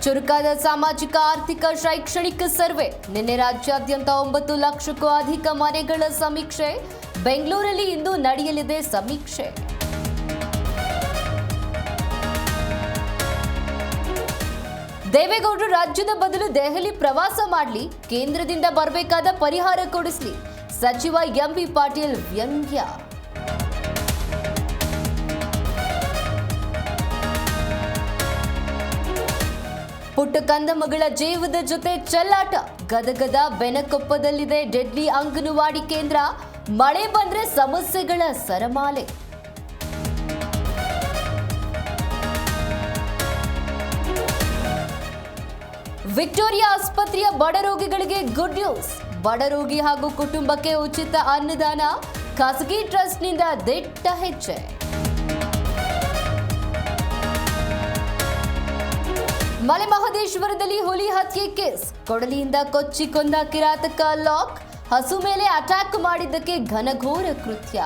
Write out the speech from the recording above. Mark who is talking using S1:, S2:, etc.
S1: ಚುರುಕಾದ ಸಾಮಾಜಿಕ ಆರ್ಥಿಕ ಶೈಕ್ಷಣಿಕ ಸರ್ವೆ ನಿನ್ನೆ ರಾಜ್ಯಾದ್ಯಂತ 9 ಲಕ್ಷಕ್ಕೂ ಅಧಿಕ ಮನೆಗಳ ಸಮೀಕ್ಷೆ. ಬೆಂಗಳೂರಲ್ಲಿ ಇಂದು ನಡೆಯಲಿದೆ ಸಮೀಕ್ಷೆ. ದೇವೇಗೌಡರು ರಾಜ್ಯದ ಬದಲು ದೆಹಲಿ ಪ್ರವಾಸ ಮಾಡಲಿ, ಕೇಂದ್ರದಿಂದ ಬರಬೇಕಾದ ಪರಿಹಾರ ಕೊಡಿಸಲಿ, ಸಚಿವ ಎಂಬಿ ಪಾಟೀಲ್ ವ್ಯಂಗ್ಯ. ಪುಟ್ಟ ಕಂದಮ್ಮಗಳ ಜೀವದ ಜೊತೆ ಚೆಲ್ಲಾಟ. ಗದಗದ ಬೆನಕೊಪ್ಪದಲ್ಲಿದೆ ಡೆಡ್ಲಿ ಅಂಗನವಾಡಿ ಕೇಂದ್ರ. ಮಳೆ ಬಂದ್ರೆ ಸಮಸ್ಯೆಗಳ ಸರಮಾಲೆ. ವಿಕ್ಟೋರಿಯಾ ಆಸ್ಪತ್ರೆಯ ಬಡ ರೋಗಿಗಳಿಗೆ ಗುಡ್ ನ್ಯೂಸ್. ಬಡ ರೋಗಿ ಹಾಗೂ ಕುಟುಂಬಕ್ಕೆ ಉಚಿತ ಅನ್ನದಾನ. ಖಾಸಗಿ ಟ್ರಸ್ಟ್ನಿಂದ ದಿಟ್ಟ ಹೆಜ್ಜೆ. ಮಲೆಮಹದೇಶ್ವರದಲ್ಲಿ ಹುಲಿ ಹತ್ಯೆ ಕೇಸ್. ಕೊಡಲಿಯಿಂದ ಕೊಚ್ಚಿ ಕೊಂದ ಕಿರಾತಕ ಲಾಕ್. ಹಸು ಮೇಲೆ ಅಟ್ಯಾಕ್ ಮಾಡಿದ್ದಕ್ಕೆ ಘನಘೋರ ಕೃತ್ಯ.